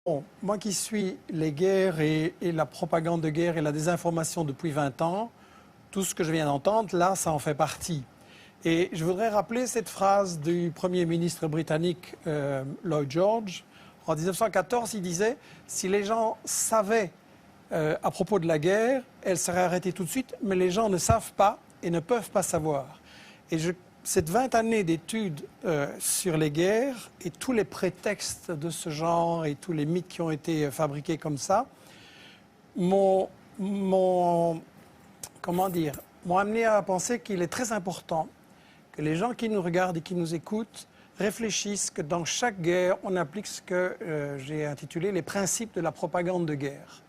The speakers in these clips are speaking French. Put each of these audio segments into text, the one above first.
Bon, moi qui suis les guerres et la propagande de guerre et la désinformation depuis 20 ans, tout ce que je viens d'entendre, là, ça en fait partie. Et je voudrais rappeler cette phrase du Premier ministre britannique Lloyd George. En 1914, il disait « Si les gens savaient à propos de la guerre, elle serait arrêtée tout de suite, mais les gens ne savent pas et ne peuvent pas savoir. » Et cette 20 années d'études sur les guerres et tous les prétextes de ce genre et tous les mythes qui ont été fabriqués comme ça m'ont amené à penser qu'il est très important que les gens qui nous regardent et qui nous écoutent réfléchissent que dans chaque guerre, on applique ce que j'ai intitulé les principes de la propagande de guerre.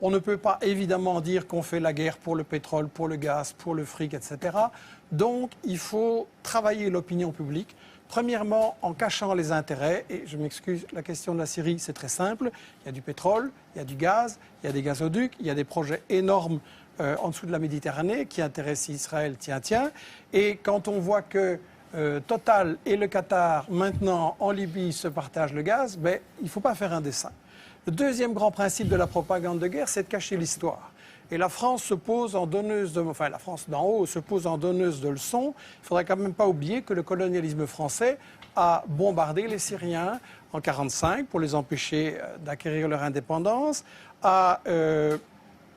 On ne peut pas évidemment dire qu'on fait la guerre pour le pétrole, pour le gaz, pour le fric, etc. Donc, il faut travailler l'opinion publique. Premièrement, en cachant les intérêts. Et je m'excuse, la question de la Syrie, c'est très simple. Il y a du pétrole, il y a du gaz, il y a des gazoducs, il y a des projets énormes en dessous de la Méditerranée qui intéressent Israël, tiens. Et quand on voit que Total et le Qatar, maintenant en Libye, se partagent le gaz, ben, il ne faut pas faire un dessin. Le deuxième grand principe de la propagande de guerre, c'est de cacher l'histoire. Et la France se pose en donneuse de... Enfin, la France d'en haut se pose en donneuse de leçons. Il ne faudrait quand même pas oublier que le colonialisme français a bombardé les Syriens en 1945 pour les empêcher d'acquérir leur indépendance, a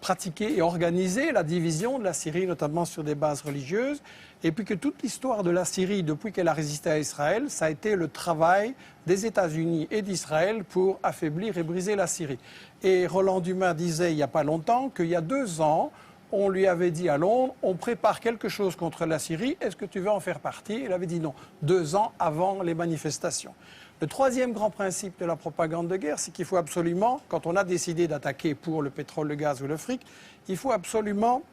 pratiqué et organisé la division de la Syrie, notamment sur des bases religieuses, et puis que toute l'histoire de la Syrie, depuis qu'elle a résisté à Israël, ça a été le travail des États-Unis et d'Israël pour affaiblir et briser la Syrie. Et Roland Dumas disait il n'y a pas longtemps qu'il y a 2 ans, on lui avait dit à Londres, on prépare quelque chose contre la Syrie, est-ce que tu veux en faire partie? Il avait dit non, 2 ans avant les manifestations. Le troisième grand principe de la propagande de guerre, c'est qu'il faut absolument, quand on a décidé d'attaquer pour le pétrole, le gaz ou le fric, il faut absolument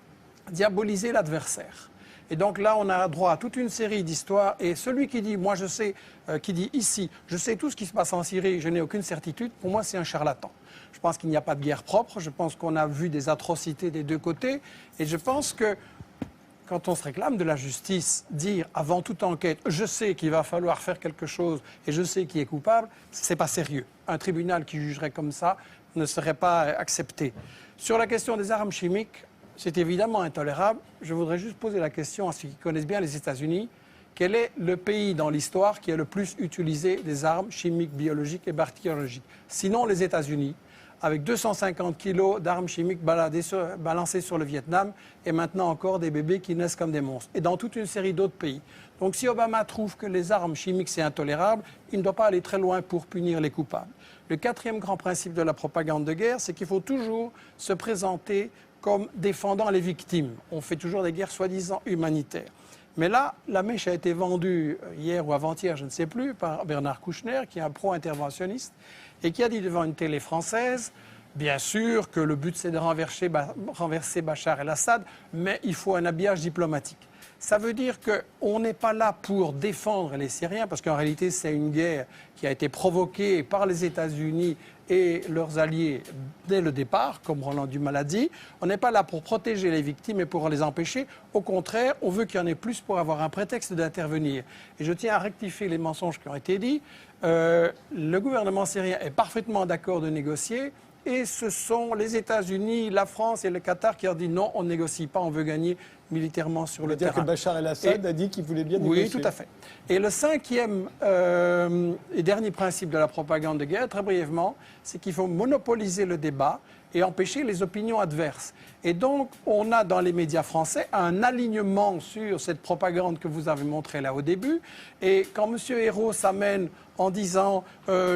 diaboliser l'adversaire. Et donc là, on a droit à toute une série d'histoires. Et celui qui dit, moi je sais, qui dit ici, je sais tout ce qui se passe en Syrie, je n'ai aucune certitude, pour moi c'est un charlatan. Je pense qu'il n'y a pas de guerre propre, je pense qu'on a vu des atrocités des deux côtés. Et je pense que quand on se réclame de la justice, dire avant toute enquête, je sais qu'il va falloir faire quelque chose et je sais qui est coupable, c'est pas sérieux. Un tribunal qui jugerait comme ça ne serait pas accepté. Sur la question des armes chimiques, c'est évidemment intolérable. Je voudrais juste poser la question à ceux qui connaissent bien les États-Unis. Quel est le pays dans l'histoire qui a le plus utilisé des armes chimiques, biologiques et bactériologiques? Sinon les États-Unis, avec 250 kilos d'armes chimiques balancées sur le Vietnam et maintenant encore des bébés qui naissent comme des monstres. Et dans toute une série d'autres pays. Donc si Obama trouve que les armes chimiques c'est intolérable, il ne doit pas aller très loin pour punir les coupables. Le quatrième grand principe de la propagande de guerre, c'est qu'il faut toujours se présenter comme défendant les victimes. On fait toujours des guerres soi-disant humanitaires. Mais là, la mèche a été vendue hier ou avant-hier, je ne sais plus, par Bernard Kouchner, qui est un pro-interventionniste, et qui a dit devant une télé française, bien sûr que le but c'est de renverser Bachar el-Assad, mais il faut un habillage diplomatique. Ça veut dire qu'on n'est pas là pour défendre les Syriens, parce qu'en réalité c'est une guerre qui a été provoquée par les États-Unis et leurs alliés dès le départ, comme Roland Dumas l'a dit. On n'est pas là pour protéger les victimes et pour les empêcher. Au contraire, on veut qu'il y en ait plus pour avoir un prétexte d'intervenir. Et je tiens à rectifier les mensonges qui ont été dits. Le gouvernement syrien est parfaitement d'accord de négocier. Et ce sont les États-Unis, la France et le Qatar qui ont dit non, on ne négocie pas, on veut gagner militairement sur le terrain. C'est-à-dire que Bachar el-Assad a dit qu'il voulait bien négocier. Oui, tout à fait. Et le cinquième et dernier principe de la propagande de guerre, très brièvement, c'est qu'il faut monopoliser le débat et empêcher les opinions adverses. Et donc, on a dans les médias français un alignement sur cette propagande que vous avez montrée là au début. Et quand M. Hérault s'amène en disant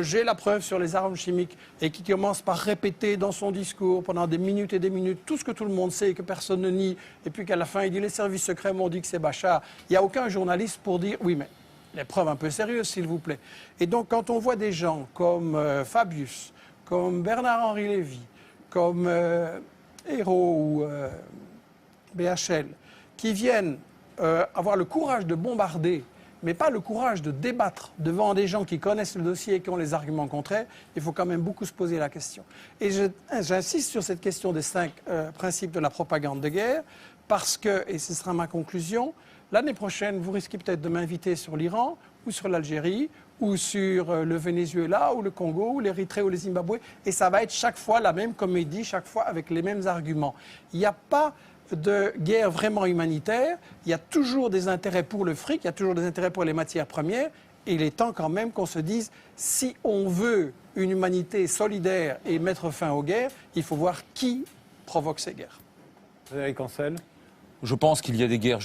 j'ai la preuve sur les armes chimiques et qui commence par répéter dans son discours pendant des minutes et des minutes tout ce que tout le monde sait et que personne ne nie, et puis qu'à la fin il dit les services secrets m'ont dit que c'est Bachar, il n'y a aucun journaliste pour dire oui mais les preuves un peu sérieuses s'il vous plaît. Et donc quand on voit des gens comme Fabius, comme Bernard-Henri Lévy, comme Hérault ou BHL, qui viennent avoir le courage de bombarder, mais pas le courage de débattre devant des gens qui connaissent le dossier et qui ont les arguments contraires, il faut quand même beaucoup se poser la question. Et j'insiste sur cette question des 5 principes de la propagande de guerre, parce que, et ce sera ma conclusion, l'année prochaine, vous risquez peut-être de m'inviter sur l'Iran ou sur l'Algérie, ou sur le Venezuela, ou le Congo, ou l'Érythrée, ou le Zimbabwe. Et ça va être chaque fois la même comédie, chaque fois avec les mêmes arguments. Il n'y a pas de guerre vraiment humanitaire. Il y a toujours des intérêts pour le fric, il y a toujours des intérêts pour les matières premières. Et il est temps quand même qu'on se dise, si on veut une humanité solidaire et mettre fin aux guerres, il faut voir qui provoque ces guerres. Frédéric Ancel. Je pense qu'il y a des guerres